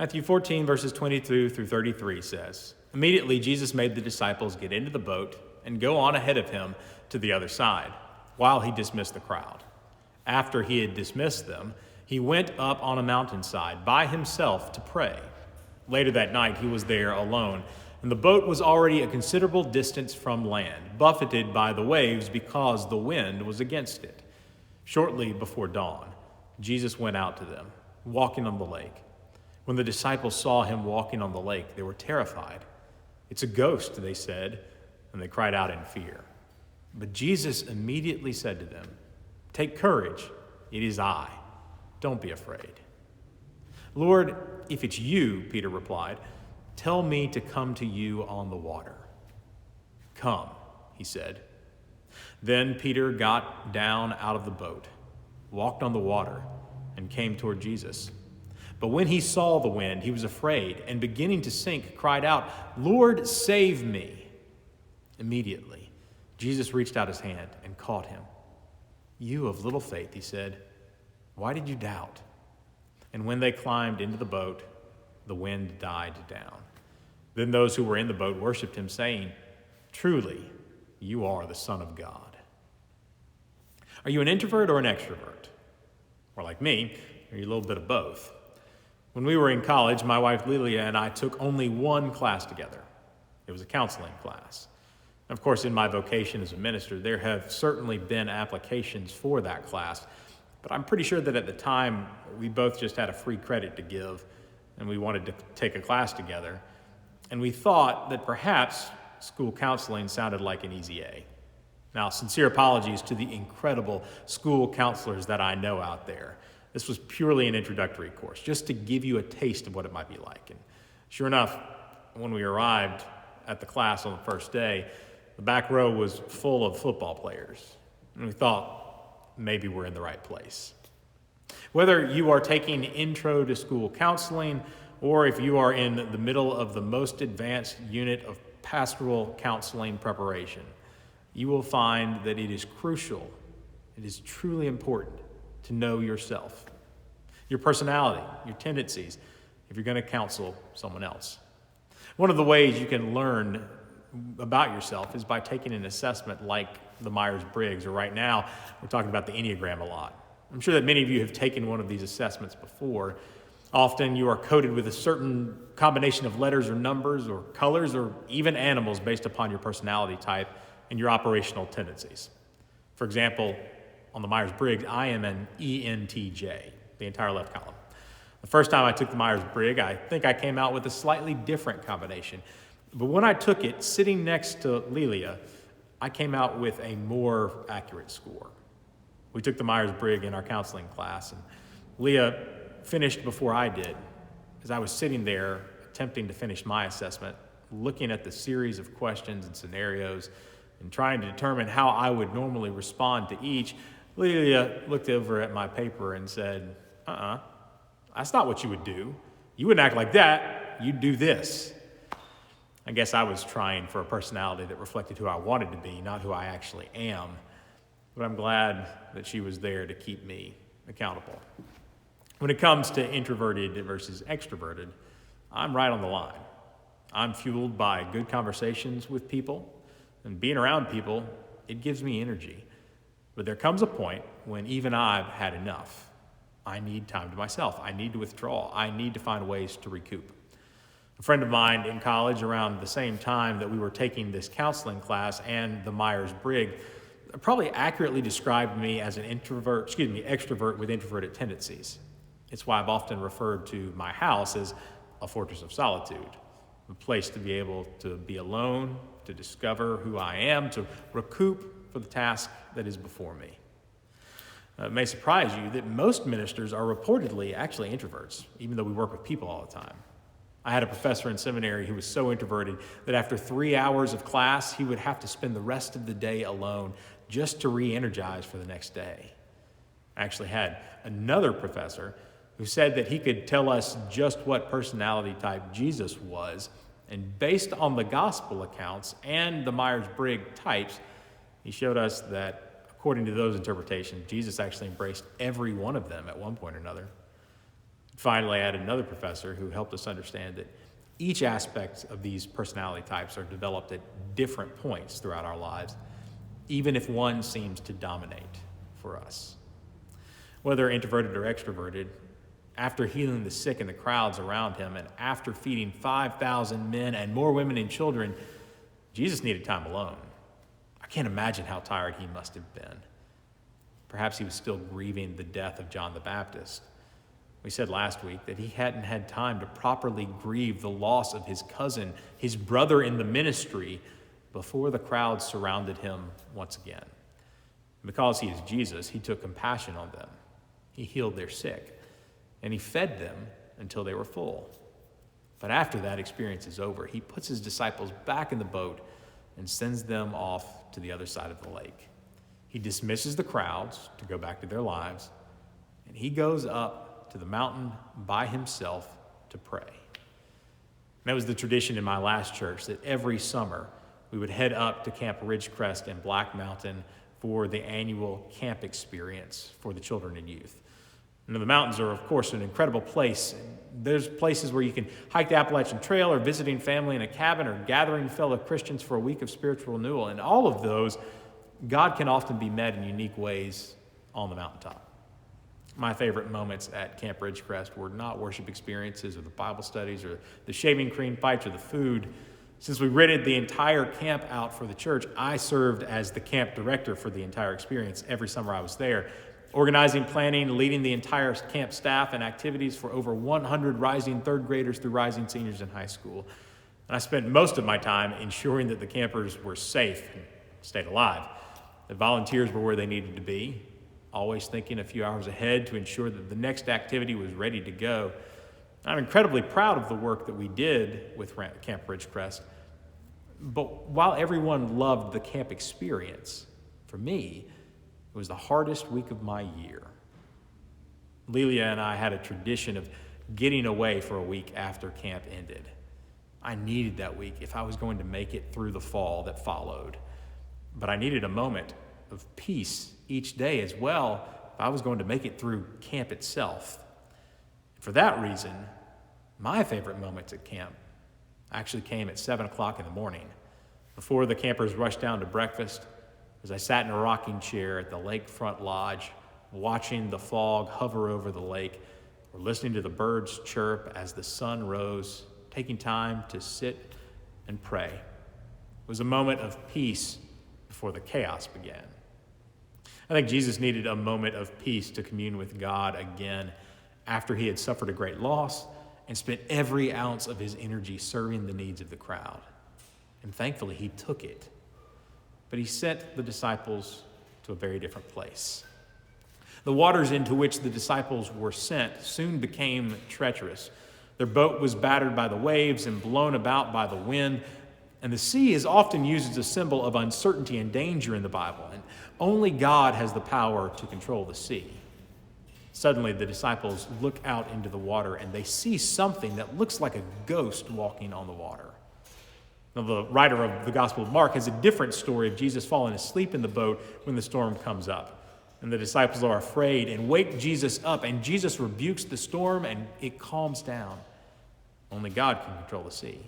Matthew 14, verses 22 through 33 says, "Immediately Jesus made the disciples get into the boat and go on ahead of him to the other side, while he dismissed the crowd. After he had dismissed them, he went up on a mountainside by himself to pray. Later that night he was there alone, and the boat was already a considerable distance from land, buffeted by the waves because the wind was against it. Shortly before dawn, Jesus went out to them, walking on the lake. When the disciples saw him walking on the lake, they were terrified. 'It's a ghost,' they said, and they cried out in fear. But Jesus immediately said to them, 'Take courage, it is I. Don't be afraid.' 'Lord, if it's you,' Peter replied, 'tell me to come to you on the water.' 'Come,' he said. Then Peter got down out of the boat, walked on the water, and came toward Jesus. But when he saw the wind, he was afraid, and beginning to sink, cried out, 'Lord, save me.' Immediately, Jesus reached out his hand and caught him. 'You of little faith,' he said, 'why did you doubt?' And when they climbed into the boat, the wind died down. Then those who were in the boat worshipped him, saying, 'Truly, you are the Son of God.'" Are you an introvert or an extrovert? Or like me, are you a little bit of both? When we were in college, my wife Lilia and I took only one class together. It was a counseling class. Of course, in my vocation as a minister, there have certainly been applications for that class, but I'm pretty sure that at the time, we both just had a free credit to give, and we wanted to take a class together, and we thought that perhaps school counseling sounded like an easy A. Now, sincere apologies to the incredible school counselors that I know out there. This was purely an introductory course, just to give you a taste of what it might be like. And sure enough, when we arrived at the class on the first day, the back row was full of football players. And we thought, maybe we're in the right place. Whether you are taking intro to school counseling, or if you are in the middle of the most advanced unit of pastoral counseling preparation, you will find that it is crucial, it is truly important to know yourself, your personality, your tendencies, if you're going to counsel someone else. One of the ways you can learn about yourself is by taking an assessment like the Myers-Briggs, or right now, we're talking about the Enneagram a lot. I'm sure that many of you have taken one of these assessments before. Often you are coded with a certain combination of letters or numbers or colors or even animals based upon your personality type and your operational tendencies. For example, on the Myers-Briggs, I am an ENTJ, the entire left column. The first time I took the Myers-Briggs, I think I came out with a slightly different combination. But when I took it, sitting next to Lilia, I came out with a more accurate score. We took the Myers-Briggs in our counseling class, and Leah finished before I did. As I was sitting there attempting to finish my assessment, looking at the series of questions and scenarios, and trying to determine how I would normally respond to each, Lilia looked over at my paper and said, that's not what you would do. You wouldn't act like that. You'd do this. I guess I was trying for a personality that reflected who I wanted to be, not who I actually am. But I'm glad that she was there to keep me accountable. When it comes to introverted versus extroverted, I'm right on the line. I'm fueled by good conversations with people, and being around people, it gives me energy. But there comes a point when even I've had enough. I need time to myself. I need to withdraw. I need to find ways to recoup. A friend of mine in college, around the same time that we were taking this counseling class and the Myers-Briggs, probably accurately described me as an extrovert with introverted tendencies. It's why I've often referred to my house as a fortress of solitude, a place to be able to be alone, to discover who I am, to recoup for the task that is before me. It may surprise you that most ministers are reportedly actually introverts, even though we work with people all the time. I had a professor in seminary who was so introverted that after 3 hours of class, he would have to spend the rest of the day alone just to re-energize for the next day. I actually had another professor who said that he could tell us just what personality type Jesus was, and based on the gospel accounts and the Myers-Briggs types, he showed us that, according to those interpretations, Jesus actually embraced every one of them at one point or another. Finally, I had another professor who helped us understand that each aspect of these personality types are developed at different points throughout our lives, even if one seems to dominate for us. Whether introverted or extroverted, after healing the sick in the crowds around him and after feeding 5,000 men and more women and children, Jesus needed time alone. I can't imagine how tired he must have been. Perhaps he was still grieving the death of John the Baptist. We said last week that he hadn't had time to properly grieve the loss of his cousin, his brother in the ministry, before the crowd surrounded him once again. Because he is Jesus, he took compassion on them. He healed their sick, and he fed them until they were full. But after that experience is over, he puts his disciples back in the boat and sends them off to the other side of the lake. He dismisses the crowds to go back to their lives, and he goes up to the mountain by himself to pray. And that was the tradition in my last church, that every summer we would head up to Camp Ridgecrest in Black Mountain for the annual camp experience for the children and youth. And the mountains are, of course, an incredible place. There's places where you can hike the Appalachian Trail or visiting family in a cabin or gathering fellow Christians for a week of spiritual renewal. And all of those, God can often be met in unique ways on the mountaintop. My favorite moments at Camp Ridgecrest were not worship experiences or the Bible studies or the shaving cream fights or the food. Since we rented the entire camp out for the church, I served as the camp director for the entire experience every summer I was there, organizing, planning, leading the entire camp staff and activities for over 100 rising third graders through rising seniors in high school. And I spent most of my time ensuring that the campers were safe and stayed alive, that volunteers were where they needed to be, always thinking a few hours ahead to ensure that the next activity was ready to go. I'm incredibly proud of the work that we did with Camp Ridgecrest. But while everyone loved the camp experience, for me, it was the hardest week of my year. Lelia and I had a tradition of getting away for a week after camp ended. I needed that week if I was going to make it through the fall that followed. But I needed a moment of peace each day as well if I was going to make it through camp itself. For that reason, my favorite moments at camp actually came at 7 o'clock in the morning, before the campers rushed down to breakfast, as I sat in a rocking chair at the lakefront lodge, watching the fog hover over the lake, or listening to the birds chirp as the sun rose, taking time to sit and pray. It was a moment of peace before the chaos began. I think Jesus needed a moment of peace to commune with God again after he had suffered a great loss and spent every ounce of his energy serving the needs of the crowd. And thankfully, he took it. But he sent the disciples to a very different place. The waters into which the disciples were sent soon became treacherous. Their boat was battered by the waves and blown about by the wind. And the sea is often used as a symbol of uncertainty and danger in the Bible. And only God has the power to control the sea. Suddenly, the disciples look out into the water and they see something that looks like a ghost walking on the water. Now, the writer of the Gospel of Mark has a different story of Jesus falling asleep in the boat when the storm comes up. And the disciples are afraid and wake Jesus up, and Jesus rebukes the storm and it calms down. Only God can control the sea.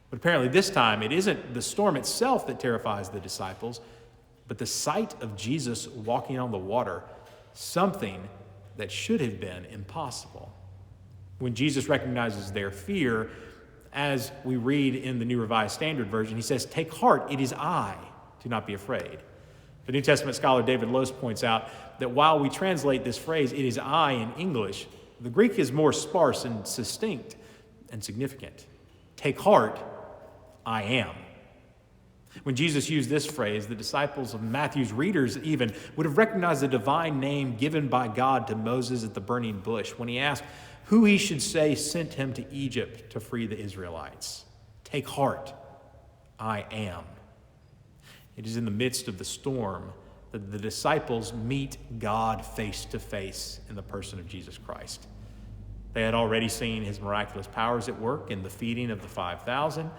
But apparently this time it isn't the storm itself that terrifies the disciples, but the sight of Jesus walking on the water, something that should have been impossible. When Jesus recognizes their fear, as we read in the New Revised Standard Version, he says, "Take heart, it is I, do not be afraid." The New Testament scholar David Lose points out that while we translate this phrase, "it is I," in English, the Greek is more sparse and succinct and significant. Take heart, I am. When Jesus used this phrase, the disciples of Matthew's readers even would have recognized the divine name given by God to Moses at the burning bush when he asked who he should say sent him to Egypt to free the Israelites. Take heart, I am. It is in the midst of the storm that the disciples meet God face to face in the person of Jesus Christ. They had already seen his miraculous powers at work in the feeding of the 5,000,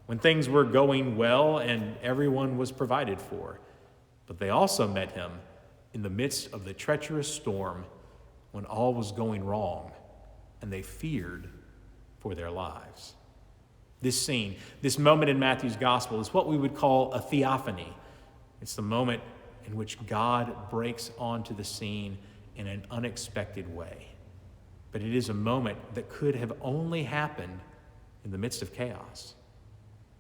when things were going well and everyone was provided for. But they also met him in the midst of the treacherous storm when all was going wrong and they feared for their lives. This scene, this moment in Matthew's gospel is what we would call a theophany. It's the moment in which God breaks onto the scene in an unexpected way. But it is a moment that could have only happened in the midst of chaos.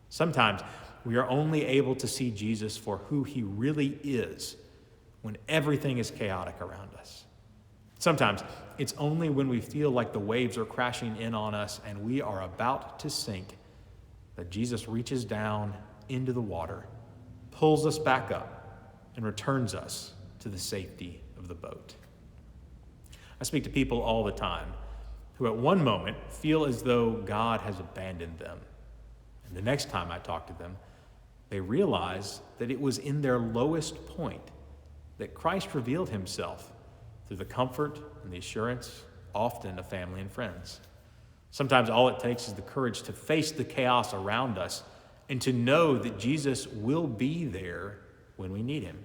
Sometimes we are only able to see Jesus for who he really is when everything is chaotic around us. Sometimes it's only when we feel like the waves are crashing in on us and we are about to sink that Jesus reaches down into the water, pulls us back up, and returns us to the safety of the boat. I speak to people all the time who at one moment feel as though God has abandoned them. And the next time I talk to them, they realize that it was in their lowest point that Christ revealed himself through the comfort and the assurance, often of family and friends. Sometimes all it takes is the courage to face the chaos around us and to know that Jesus will be there when we need him.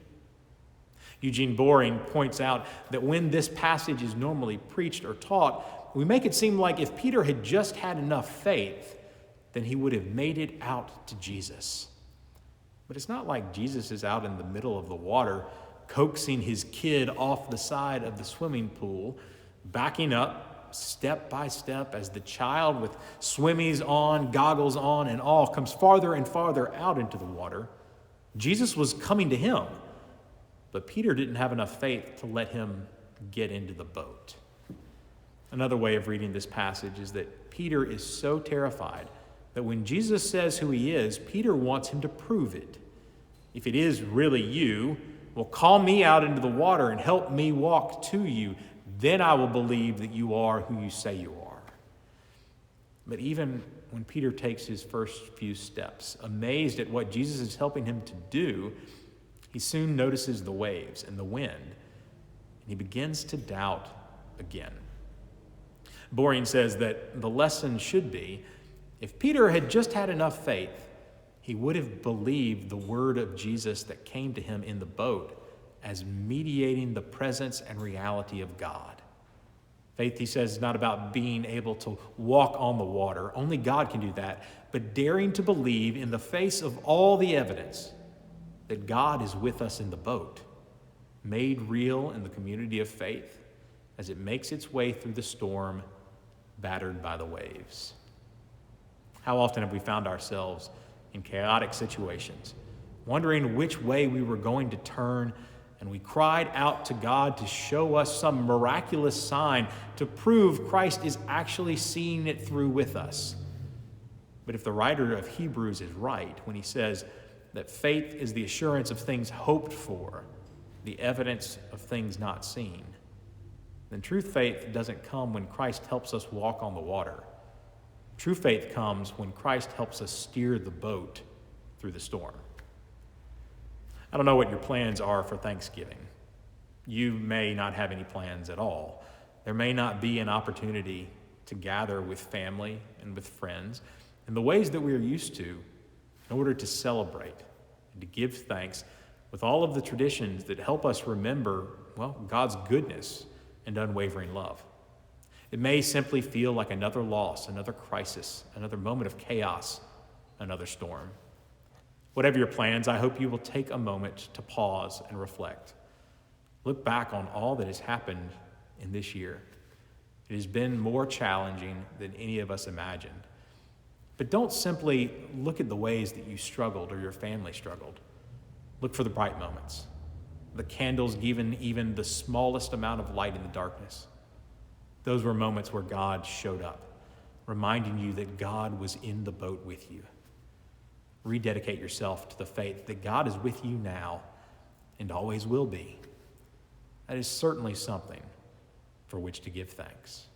Eugene Boring points out that when this passage is normally preached or taught, we make it seem like if Peter had just had enough faith, then he would have made it out to Jesus. But it's not like Jesus is out in the middle of the water, coaxing his kid off the side of the swimming pool, backing up step by step as the child with swimmies on, goggles on, and all comes farther and farther out into the water. Jesus was coming to him, but Peter didn't have enough faith to let him get into the boat. Another way of reading this passage is that Peter is so terrified that when Jesus says who he is, Peter wants him to prove it. If it is really you, well, call me out into the water and help me walk to you. Then I will believe that you are who you say you are. But even when Peter takes his first few steps, amazed at what Jesus is helping him to do, he soon notices the waves and the wind, and he begins to doubt again. Boring says that the lesson should be, if Peter had just had enough faith, he would have believed the word of Jesus that came to him in the boat as mediating the presence and reality of God. Faith, he says, is not about being able to walk on the water. Only God can do that. But daring to believe in the face of all the evidence that God is with us in the boat, made real in the community of faith as it makes its way through the storm, battered by the waves. How often have we found ourselves in chaotic situations, wondering which way we were going to turn, and we cried out to God to show us some miraculous sign to prove Christ is actually seeing it through with us. But if the writer of Hebrews is right when he says that faith is the assurance of things hoped for, the evidence of things not seen, then true faith doesn't come when Christ helps us walk on the water. True faith comes when Christ helps us steer the boat through the storm. I don't know what your plans are for Thanksgiving. You may not have any plans at all. There may not be an opportunity to gather with family and with friends in the ways that we are used to in order to celebrate and to give thanks with all of the traditions that help us remember, God's goodness and unwavering love. It may simply feel like another loss, another crisis, another moment of chaos, another storm. Whatever your plans, I hope you will take a moment to pause and reflect. Look back on all that has happened in this year. It has been more challenging than any of us imagined. But don't simply look at the ways that you struggled or your family struggled. Look for the bright moments, the candles giving even the smallest amount of light in the darkness. Those were moments where God showed up, reminding you that God was in the boat with you. Rededicate yourself to the faith that God is with you now and always will be. That is certainly something for which to give thanks.